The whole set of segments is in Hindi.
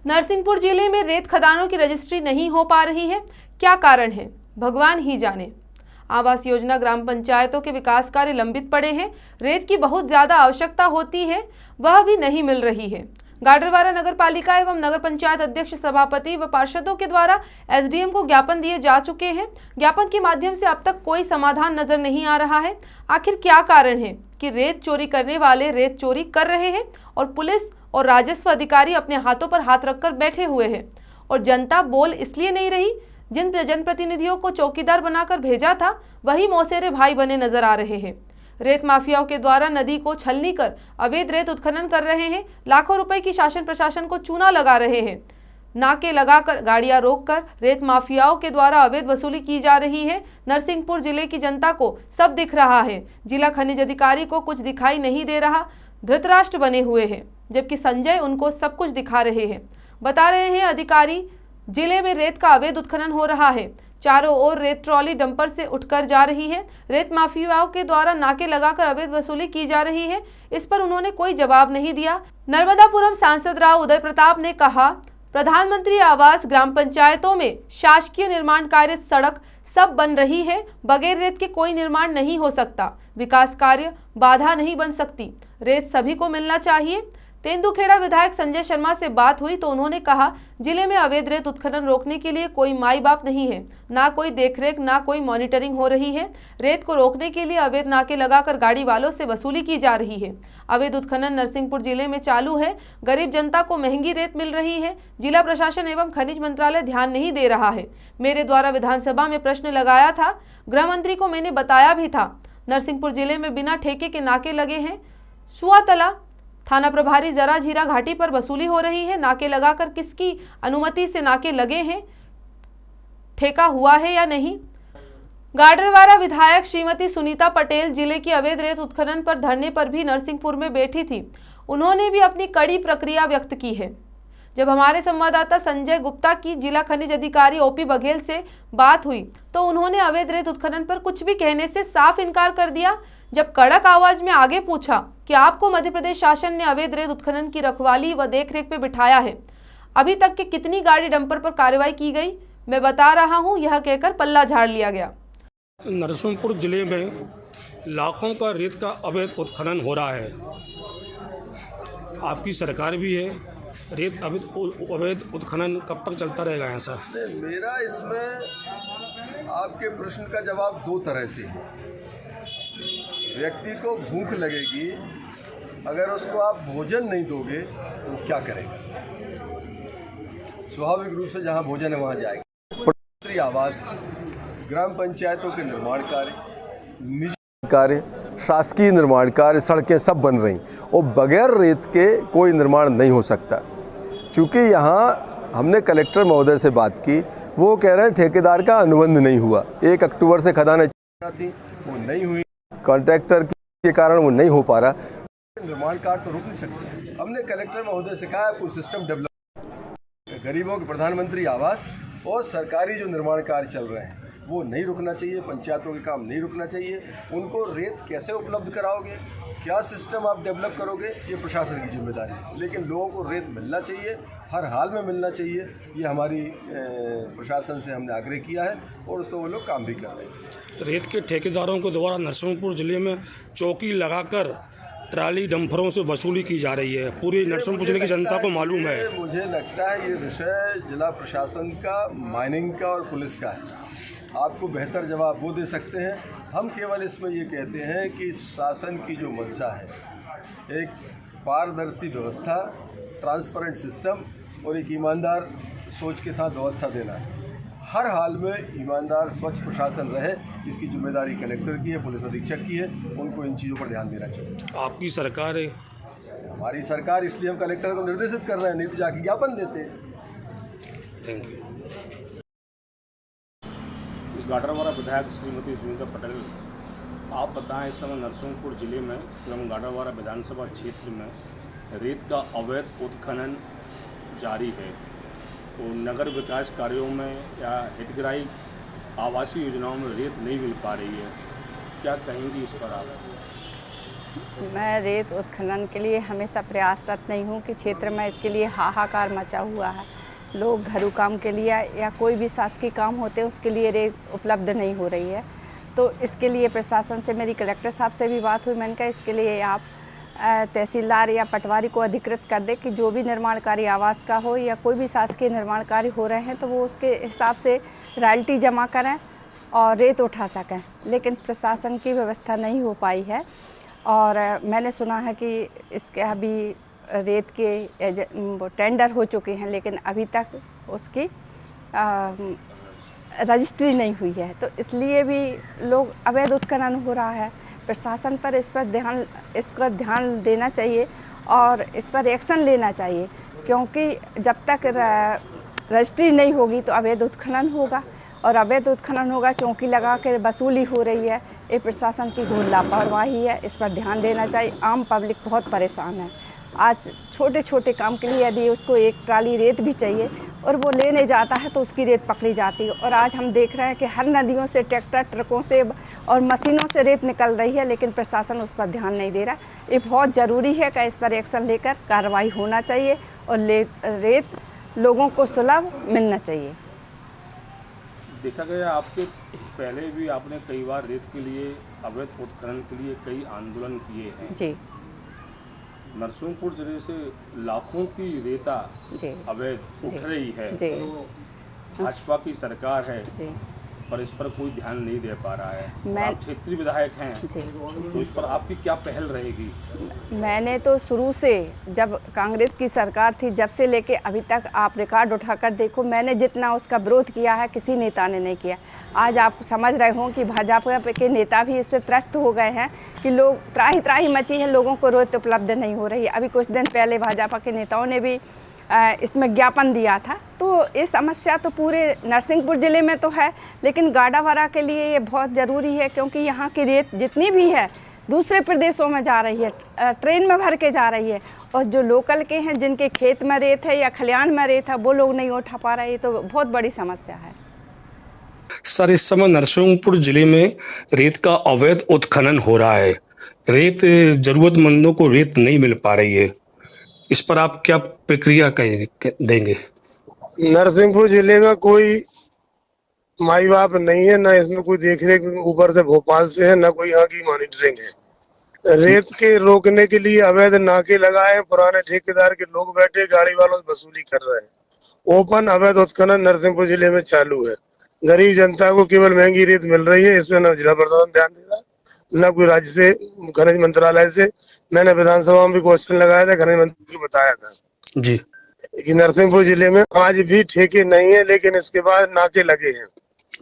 नरसिंहपुर जिले में रेत खदानों की रजिस्ट्री नहीं हो पा रही है, क्या कारण है भगवान ही जाने। आवास योजना ग्राम पंचायतों के विकास कार्य लंबित पड़े हैं। रेत की बहुत ज्यादा आवश्यकता होती है, वह भी नहीं मिल रही है। गाडरवारा नगर पालिका एवं नगर पंचायत अध्यक्ष, सभापति व पार्षदों के द्वारा एसडीएम को ज्ञापन दिए जा चुके हैं। ज्ञापन के माध्यम से अब तक कोई समाधान नजर नहीं आ रहा है। आखिर क्या कारण है कि रेत चोरी करने वाले रेत चोरी कर रहे हैं और पुलिस और राजस्व अधिकारी अपने हाथों पर हाथ रखकर बैठे हुए हैं, और जनता बोल इसलिए नहीं रही। जिन जनप्रतिनिधियों को चौकीदार बनाकर भेजा था, वही मौसेरे भाई बने नजर आ रहे हैं। रेत माफियाओं के द्वारा नदी को छलनी कर अवैध रेत उत्खनन कर रहे हैं। लाखों रुपए की शासन प्रशासन को चूना लगा रहे हैं। नाके लगाकर, गाड़ियां रोककर रेत माफियाओं के द्वारा अवैध वसूली की जा रही है। नरसिंहपुर जिले की जनता को सब दिख रहा है। जिला खनिज अधिकारी को कुछ दिखाई नहीं दे रहा, धृतराष्ट्र बने हुए हैं, जबकि संजय उनको सब कुछ दिखा रहे हैं। बता रहे हैं अधिकारी, जिले में रेत का अवैध उत्खनन हो रहा है। चारों ओर रेत ट्रॉली डंपर से उठकर जा रही है। रेत माफियाओं के द्वारा नाके लगाकर अवैध वसूली की जा रही है। इस पर उन्होंने कोई जवाब नहीं दिया। नर्मदापुरम सांसद राव उदय प्रताप ने कहा, प्रधानमंत्री आवास ग्राम पंचायतों में शासकीय निर्माण कार्य, सड़क सब बन रही है। बगैर रेत के कोई निर्माण नहीं हो सकता। विकास कार्य बाधा नहीं बन सकती। रेत सभी को मिलना चाहिए। तेंदुखेड़ा विधायक संजय शर्मा से बात हुई तो उन्होंने कहा, जिले में अवैध रेत उत्खनन रोकने के लिए कोई माई बाप नहीं है, ना कोई देखरेख, ना कोई मॉनिटरिंग हो रही है। रेत को रोकने के लिए अवैध नाके लगाकर गाड़ी वालों से वसूली की जा रही है। अवैध उत्खनन नरसिंहपुर जिले में चालू है। गरीब जनता को महंगी रेत मिल रही है। जिला प्रशासन एवं खनिज मंत्रालय ध्यान नहीं दे रहा है। मेरे द्वारा विधानसभा में प्रश्न लगाया था, गृह मंत्री को मैंने बताया भी था। नरसिंहपुर जिले में बिना ठेके के नाके लगे हैं। सुआतला थाना प्रभारी जरा झीरा घाटी पर वसूली हो रही है। नाके लगाकर किसकी अनुमति से नाके लगे हैं, ठेका हुआ है या नहीं। गाडरवारा विधायक श्रीमती सुनीता पटेल जिले की अवैध रेत उत्खनन पर धरने पर भी नरसिंहपुर में बैठी थी। उन्होंने भी अपनी कड़ी प्रतिक्रिया व्यक्त की है। जब हमारे संवाददाता संजय गुप्ता की जिला खनिज अधिकारी ओपी बघेल से बात हुई तो उन्होंने अवैध रेत उत्खनन पर कुछ भी कहने से साफ इनकार कर दिया। जब कड़क आवाज में आगे पूछा कि आपको मध्य प्रदेश शासन ने अवैध रेत उत्खनन की रखवाली व देखरेख पे बिठाया है, अभी तक के कितनी गाड़ी डंपर पर कार्रवाई की गई, मैं बता रहा हूं, यह कहकर पल्ला झाड़ लिया गया। नरसिंहपुर जिले में लाखों का रेत का अवैध उत्खनन हो रहा है। आपकी सरकार भी है, रेत अवैध उत्खनन कब तक चलता रहेगा ऐसा? मेरा इसमें आपके प्रश्न का जवाब दो तरह से है। व्यक्ति को भूख लगेगी, अगर उसको आप भोजन नहीं दोगे तो क्या करेगा? स्वाभाविक रूप से जहां भोजन है वहां जाएगा। प्रधानमंत्री आवास, ग्राम पंचायतों के निर्माण कार्य, निजी कार्य, शासकीय निर्माण कार्य, सड़कें सब बन रही और बगैर रेत के कोई निर्माण नहीं हो सकता। चूँकि यहाँ हमने कलेक्टर महोदय से बात की, वो कह रहे हैं ठेकेदार का अनुबंध नहीं हुआ। 1 अक्टूबर से खदानें थी, वो नहीं हुई, कॉन्ट्रैक्टर के कारण वो नहीं हो पा रहा। निर्माण कार्य तो रुक नहीं सकते। हमने कलेक्टर महोदय से कहा कोई सिस्टम डेवलप, गरीबों के प्रधानमंत्री आवास और सरकारी जो निर्माण कार्य चल रहे हैं वो नहीं रुकना चाहिए। पंचायतों के काम नहीं रुकना चाहिए। उनको रेत कैसे उपलब्ध कराओगे, क्या सिस्टम आप डेवलप करोगे, ये प्रशासन की जिम्मेदारी है। लेकिन लोगों को रेत मिलना चाहिए, हर हाल में मिलना चाहिए। ये हमारी प्रशासन से हमने आग्रह किया है और उस पर वो लोग काम भी कर रहे हैं। रेत के ठेकेदारों के द्वारा नरसिंहपुर जिले में चौकी लगाकर ट्राली डंपरों से वसूली की जा रही है। पूरी नरसिंहपुर जिले की जनता को मालूम है। मुझे लगता है ये विषय जिला प्रशासन का, माइनिंग का और पुलिस का है। आपको बेहतर जवाब वो दे सकते हैं। हम केवल इसमें ये कहते हैं कि शासन की जो मंशा है, एक पारदर्शी व्यवस्था, ट्रांसपेरेंट सिस्टम और एक ईमानदार सोच के साथ व्यवस्था देना है। हर हाल में ईमानदार स्वच्छ प्रशासन रहे, इसकी जिम्मेदारी कलेक्टर की है, पुलिस अधीक्षक की है। उनको इन चीज़ों पर ध्यान देना चाहिए। आपकी सरकार है? हमारी सरकार, इसलिए हम कलेक्टर को निर्देशित कर रहे हैं, नहीं तो जाके ज्ञापन देते हैं। Thank you. गाडरवारा विधायक श्रीमती सुनीता पटेल, आप बताएं, इस समय नरसिंहपुर जिले में एवं गाडरवारा विधानसभा क्षेत्र में रेत का अवैध उत्खनन जारी है और नगर विकास कार्यों में या हितग्राही आवासीय योजनाओं में रेत नहीं मिल पा रही है, क्या कहेंगी इस पर आप? मैं रेत उत्खनन के लिए हमेशा प्रयासरत नहीं हूँ कि क्षेत्र में इसके लिए हाहाकार मचा हुआ है। लोग घरेलू काम के लिए या कोई भी शासकीय काम होते हैं उसके लिए रेत उपलब्ध नहीं हो रही है। तो इसके लिए प्रशासन से मेरी कलेक्टर साहब से भी बात हुई। मैंने कहा इसके लिए आप तहसीलदार या पटवारी को अधिकृत कर दे कि जो भी निर्माण कार्य आवास का हो या कोई भी शासकीय निर्माण कार्य हो रहे हैं तो वो उसके हिसाब से रॉयल्टी जमा करें और रेत उठा सकें। लेकिन प्रशासन की व्यवस्था नहीं हो पाई है और मैंने सुना है कि इसके अभी रेत के टेंडर हो चुके हैं लेकिन अभी तक उसकी रजिस्ट्री नहीं हुई है। तो इसलिए भी लोग अवैध उत्खनन हो रहा है। प्रशासन पर इस पर ध्यान देना चाहिए और इस पर एक्शन लेना चाहिए, क्योंकि जब तक रजिस्ट्री नहीं होगी तो अवैध उत्खनन होगा और अवैध उत्खनन होगा, चौकी लगा कर वसूली हो रही है। ये प्रशासन की घोर लापरवाही है, इस पर ध्यान देना चाहिए। आम पब्लिक बहुत परेशान है। आज छोटे छोटे काम के लिए यदि उसको एक ट्राली रेत भी चाहिए और वो लेने जाता है तो उसकी रेत पकड़ी जाती है। और आज हम देख रहे हैं कि हर नदियों से ट्रैक्टर ट्रकों से और मशीनों से रेत निकल रही है, लेकिन प्रशासन उस पर ध्यान नहीं दे रहा। ये बहुत ज़रूरी है कि इस पर एक्शन लेकर कार्रवाई होना चाहिए और रेत लोगों को सुलभ मिलना चाहिए। देखा गया आपके पहले भी आपने कई बार रेत के लिए, अवैध उत्खनन के लिए कई आंदोलन किए हैं जी। नरसिंहपुर जिले से लाखों की रेता जी अवैध उठ रही है जी। भाजपा की सरकार है जी। पर इस पर कोई ध्यान नहीं दे पा रहा है। मैं आप क्षेत्रीय विधायक हैं जी। तो इस पर आपकी क्या पहल रहेगी? मैंने तो शुरू से, जब कांग्रेस की सरकार थी जब से लेके अभी तक आप रिकॉर्ड उठाकर देखो, मैंने जितना उसका विरोध किया है किसी नेता ने नहीं किया। आज आप समझ रहे हो कि भाजपा के नेता भी इससे त्रस्त हो गए हैं कि लोग त्राही त्राही मची है, लोगों को रेत उपलब्ध नहीं हो रही है। अभी कुछ दिन पहले भाजपा के नेताओं ने भी इसमें ज्ञापन दिया था। तो ये समस्या तो पूरे नरसिंहपुर ज़िले में तो है, लेकिन गाडावारा के लिए ये बहुत ज़रूरी है, क्योंकि यहाँ की रेत जितनी भी है दूसरे प्रदेशों में जा रही है, ट्रेन में भर के जा रही है, और जो लोकल के हैं जिनके खेत में रेत है या खलिहान में रेत है वो लोग नहीं उठा पा रहे। तो बहुत बड़ी समस्या है। सर, इस समय नरसिंहपुर जिले में रेत का अवैध उत्खनन हो रहा है। रेत, जरूरतमंदों को रेत नहीं मिल पा रही है। इस पर आप क्या प्रक्रिया देंगे? नरसिंहपुर जिले में कोई माई बाप नहीं है, ना इसमें कोई देखरेख ऊपर से भोपाल से है, ना कोई यहाँ की मॉनिटरिंग है। रेत के रोकने के लिए अवैध नाके लगाए, पुराने ठेकेदार के लोग बैठे गाड़ी वालों से वसूली कर रहे हैं। ओपन अवैध उत्खनन नरसिंहपुर जिले में चालू है। गरीब जनता को केवल महंगी रेत मिल रही है। इसमें न जिला प्रशासन ध्यान दे रहा है, न कोई राज्य से, खनिज मंत्रालय से। मैंने विधानसभा में भी क्वेश्चन लगाया था, खनिज मंत्री को बताया था जी कि नरसिंहपुर जिले में आज भी ठेके नहीं है, लेकिन इसके बाद नाके लगे हैं।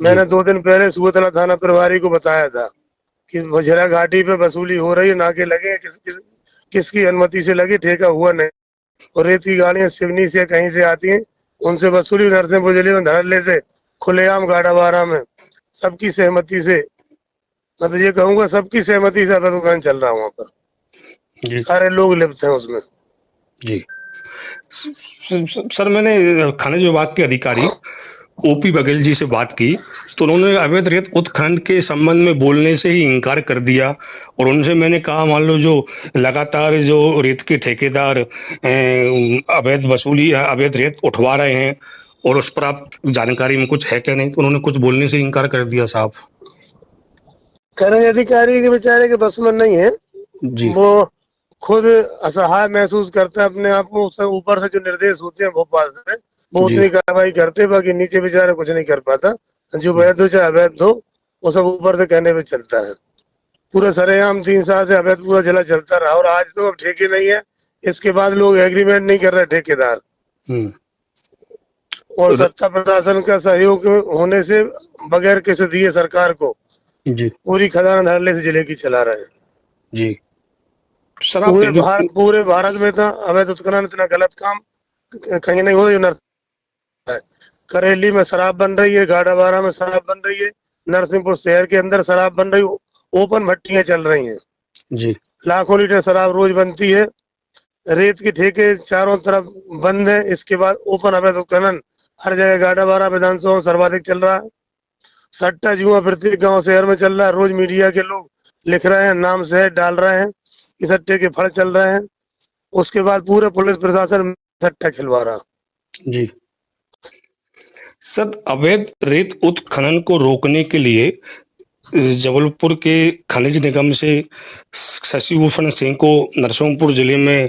मैंने 2 दिन पहले सुबतला थाना प्रभारी को बताया था कि बजरा घाटी पे वसूली हो रही है, नाके लगे हैं, किसकी अनुमति से लगे, ठेका हुआ नहीं। और रेत की गाड़ियां सिवनी से कहीं से आती हैं, उनसे वसूली नरसिंहपुर जिले में धड़ल्ले से, खुलेआम गाडावारा में, सबकी सहमति से, मैं तो ये कहूंगा सबकी सहमति से अवैध उत्खनन चल रहा है वहाँ पर। सारे लोग लिप्त हैं उसमें। जी सर, मैंने खनिज विभाग के अधिकारी ओपी बघेल जी से बात की तो उन्होंने अवैध रेत उत्खनन के संबंध में बोलने से ही इनकार कर दिया। और उनसे मैंने कहा, मान लो जो लगातार जो रेत के ठेकेदार अवैध वसूली, अवैध रेत उठवा रहे हैं, और उस पर आप जानकारी में कुछ है क्या? नहीं, तो उन्होंने कुछ बोलने से इनकार कर दिया साहब। खनिज अधिकारी के बेचारे के बस में नहीं है जी। वो खुद असहाय महसूस करते हैं अपने आप को। ऊपर से जो निर्देश होते हैं भोपाल से, वो उतनी कार्रवाई करते, बाकी नीचे बेचारा कुछ नहीं कर पाता। जो वैध हो चाहे अवैध हो, वो सब ऊपर से कहने पे चलता है। पूरे सरेआम 3 साल से अवैध पूरा जिला चलता रहा, और आज तो अब ठेके नहीं है। इसके बाद लोग एग्रीमेंट नहीं कर रहे ठेकेदार, और सत्ता प्रशासन का सहयोग होने से बगैर किसी दिए सरकार को जी पूरी खदान धड़ल्ले से जिले की चला रहे हैं। जी सर, पूरे भारत में इतना अवैध उत्खनन, इतना गलत काम कहीं नहीं हो रहा। करेली में शराब बन रही है, गाडावारा में शराब बन रही है, नरसिंहपुर शहर के अंदर शराब बन रही है, ओपन भट्टियां चल रही हैं जी। लाखों लीटर शराब रोज बनती है। रेत के ठेके चारों तरफ बंद है। इसके बाद ओपन अवैध उत्खनन हर जगह गाडावारा विधानसभा में सर्वाधिक चल रहा है। सट्टा जुआ प्रत्येक गांव शहर में चल रहा है। रोज मीडिया के लोग लिख रहे हैं, नाम शहर डाल रहे हैं। कि सट्टे के फल चल रहे हैं। उसके बाद पूरे पुलिस प्रशासन सट्टा खिलवा रहा। जी सर, अवैध रेत उत्खनन को रोकने के लिए जबलपुर के खनिज निगम से शशिभूषण सिंह को नरसिंहपुर जिले में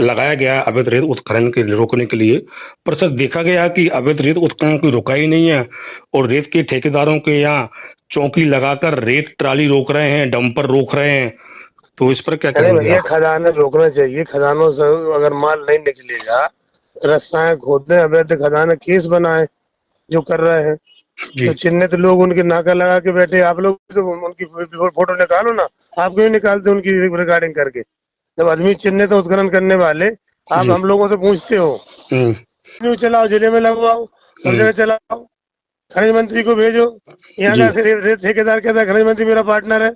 लगाया गया अवैध रेत उत्खनन के रोकने के लिए। पर सर देखा गया कि अवैध रेत उत्खनन कोई रुका ही नहीं है और रेत के ठेकेदारों के यहाँ चौकी लगाकर रेत ट्राली रोक रहे हैं, डंपर रोक रहे हैं। तो इस पर क्या अरे कहेंगे भैया, आप? खदानें रोकना चाहिए। खदानों से अगर माल नहीं निकलेगा, रास्ताएं खोद दें, अवैध खदानें केस बनाए जो कर रहे हैं। जी तो चिन्हित लोग उनकी नाका लगा के बैठे। आप लोग तो उनकी फोटो निकालो ना, आप क्यों निकालते उनकी रिकॉर्डिंग करके? जब आदमी चिन्हित उत्खनन करने वाले, आप जी हम लोगों से पूछते हो। न्यूज चलाओ, जिले में लगवाओ, सब जगह चलाओ, खनिज मंत्री को भेजो। यहाँ जी। का रेत ठेकेदार कहता है खनिज मंत्री मेरा पार्टनर है,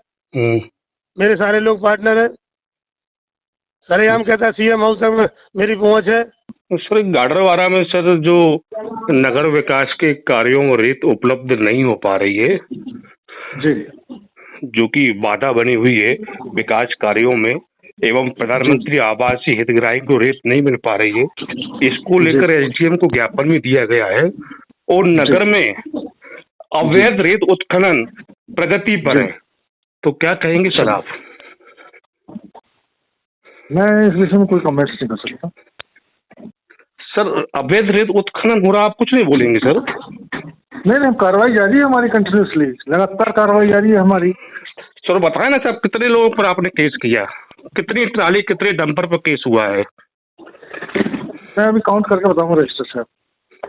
मेरे सारे लोग पार्टनर है। सरेआम कहता है सीएम हाउस तक मेरी पहुंच है। सर गाडरवारा में सर जो नगर विकास के कार्यों में रेत उपलब्ध नहीं हो पा रही है जी, जो कि बाधा बनी हुई है विकास कार्यों में, एवं प्रधानमंत्री आवास हितग्राही को रेत नहीं मिल पा रही है, इसको लेकर एसडीएम को ज्ञापन भी दिया गया है। और नगर में अवैध रेत उत्खनन प्रगति पर है, तो क्या कहेंगे सर आप? मैं इस विषय में कोई कमेंट्स नहीं कर सकता। सर अवैध रेत उत्खनन हो रहा, आप कुछ नहीं बोलेंगे सर? नहीं, कार्रवाई जारी है हमारी, कंटिन्यूसली लगातार कार्रवाई जारी है हमारी। सर बताए ना सर, कितने लोगों पर आपने केस किया, कितनी ट्राली कितने डंपर पर केस हुआ है? मैं अभी काउंट करके बताऊंगा रजिस्टर साहब।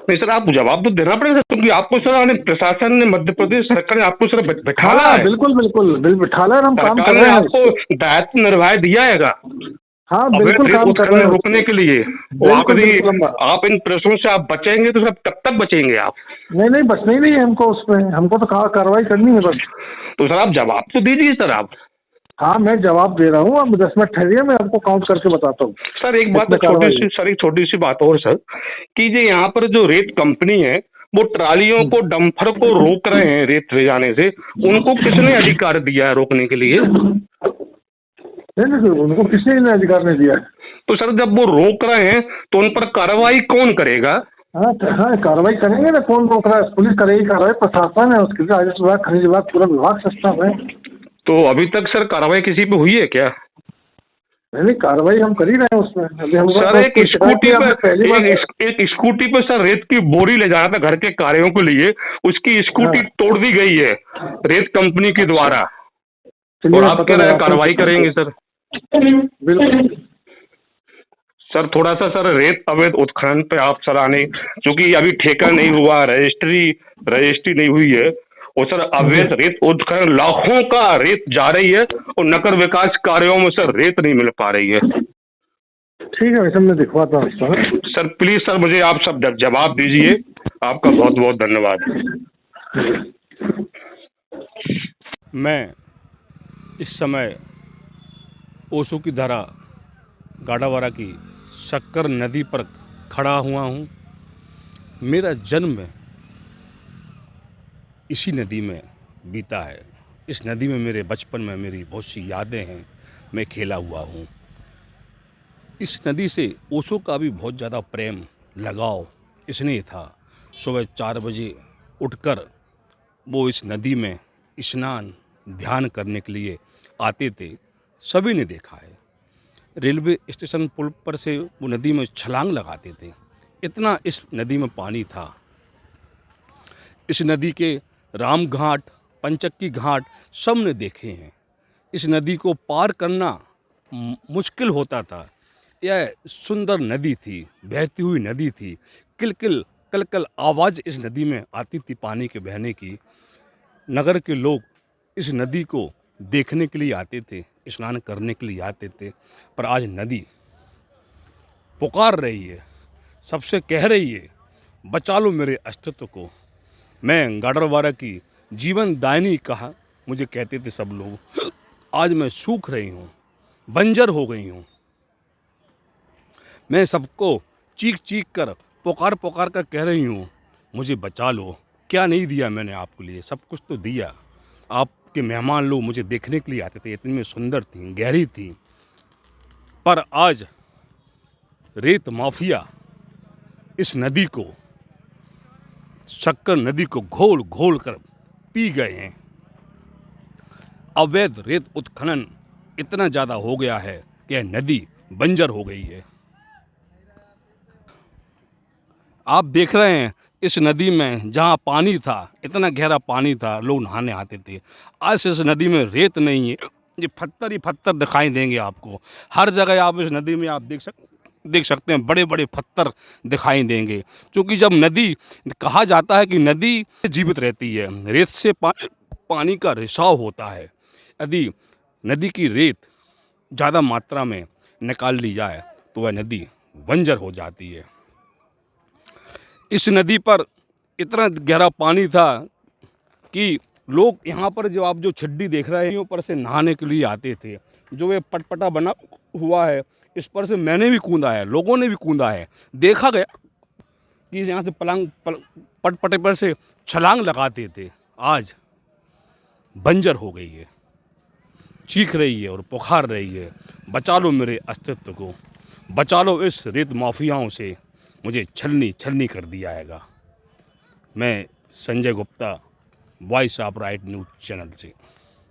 नहीं सर, आप जवाब तो देना पड़ेगा क्योंकि आपको सर प्रशासन ने, मध्य प्रदेश सरकार ने आपको सर बैठाला है। बिल्कुल बिल्कुल बिठाला है, हम काम कर सरकार रहे ने हैं। आपको दायित्व निर्वाह दिया है हाँ बिल्कुल काम कर रहे हैं रोकने के लिए। आप इन प्रश्नों से आप बचेंगे तो सर कब तक बचेंगे आप? नहीं, बचना ही नहीं है हमको, उसमें हमको तो कार्रवाई करनी है बस। तो सर आप जवाब तो दीजिए सर आप। हाँ मैं जवाब दे रहा हूँ, अब 10 मिनट ठहरिए, मैं आपको काउंट करके बताता हूँ। सर एक बात एक छोटी सी बात और सर, कि जो यहाँ पर जो रेत कंपनी है वो ट्रालियों को, डंपर को रोक रहे हैं रेत ले जाने से, उनको किसने अधिकार दिया है रोकने के लिए? नहीं, उनको किसने अधिकार नहीं दिया है। तो सर जब वो रोक रहे हैं तो उन पर कार्रवाई कौन करेगा? हाँ कार्रवाई करेंगे ना, कौन रोक रहा है? पुलिस करेगी कार्रवाई, प्रशासन है उसके लिए, राजस्व विभाग, खनिज विभाग, पूरा विभाग सिस्टम है। तो अभी तक सर कार्रवाई किसी पे हुई है क्या? नहीं, कार्रवाई हम कर ही रहे हैं उसमें। अभी हम सर एक स्कूटी पे सर रेत की बोरी ले जाना था घर के कार्यों के लिए, उसकी स्कूटी तोड़ दी गई है रेत कंपनी के द्वारा, और आप कह रहे हैं कार्रवाई करेंगे सर? बिल्कुल सर थोड़ा सा सर रेत अवैध उत्खनन पे आप सर आने, क्योंकि अभी ठेका नहीं हुआ, रजिस्ट्री नहीं हुई है, और सर अवैध रेत उत्खनन लाखों का रेत जा रही है और नगर विकास कार्यों में सर रेत नहीं मिल पा रही है। ठीक है, वैसे मैं दिखवाता हूँ सर। प्लीज सर मुझे आप सब जवाब दीजिए। आपका बहुत बहुत धन्यवाद। मैं इस समय ओशो की धारा गाडावारा की शक्कर नदी पर खड़ा हुआ हूँ। मेरा जन्म इसी नदी में बीता है। इस नदी में मेरे बचपन में मेरी बहुत सी यादें हैं, मैं खेला हुआ हूँ। इस नदी से ओशो का भी बहुत ज़्यादा प्रेम, लगाव इसलिए था। सुबह 4 बजे उठकर वो इस नदी में स्नान ध्यान करने के लिए आते थे, सभी ने देखा है। रेलवे स्टेशन पुल पर से वो नदी में छलांग लगाते थे, इतना इस नदी में पानी था। इस नदी के राम घाट, पंचक्की घाट सब ने देखे हैं। इस नदी को पार करना मुश्किल होता था। यह सुंदर नदी थी, बहती हुई नदी थी, किलकिल कलकल आवाज़ इस नदी में आती थी पानी के बहने की। नगर के लोग इस नदी को देखने के लिए आते थे, स्नान करने के लिए आते थे। पर आज नदी पुकार रही है, सबसे कह रही है बचा लो मेरे अस्तित्व को। मैं गाडरवारा की जीवन दायिनी कहा मुझे कहते थे सब लोग। आज मैं सूख रही हूँ, बंजर हो गई हूँ। मैं सबको चीख चीख कर, पुकार पुकार कर कह रही हूँ मुझे बचा लो। क्या नहीं दिया मैंने आपके लिए? सब कुछ तो दिया। आप कि मेहमान लोग मुझे देखने के लिए आते थे, इतनी सुंदर थी, गहरी थी। पर आज रेत माफिया इस नदी को, शक्कर नदी को घोल घोल कर पी गए हैं। अवैध रेत उत्खनन इतना ज़्यादा हो गया है कि यह नदी बंजर हो गई है। आप देख रहे हैं इस नदी में जहाँ पानी था, इतना गहरा पानी था, लोग नहाने आते थे। आज इस नदी में रेत नहीं है, ये पत्थर ही पत्थर दिखाई देंगे आपको। हर जगह आप इस नदी में आप देख सकते हैं बड़े बड़े पत्थर दिखाई देंगे। क्योंकि जब नदी, कहा जाता है कि नदी जीवित रहती है, रेत से पानी का रिसाव होता है। यदि नदी की रेत ज़्यादा मात्रा में निकाल ली जाए तो वह नदी बंजर हो जाती है। इस नदी पर इतना गहरा पानी था कि लोग यहाँ पर जो छिड्डी देख रहे हैं, ऊपर से नहाने के लिए आते थे। जो ये पटपटा बना हुआ है, इस पर से मैंने भी कूदा है, लोगों ने भी कूदा है। देखा गया कि यहाँ से पटपटे पर से छलांग लगाते थे, आज बंजर हो गई है, चीख रही है और पुकार रही है, बचा लो मेरे अस्तित्व को, बचा लो इस रेत माफियाओं से, मुझे छलनी कर दिया हैगा। मैं Sanjay Gupta, voice of right news channel से।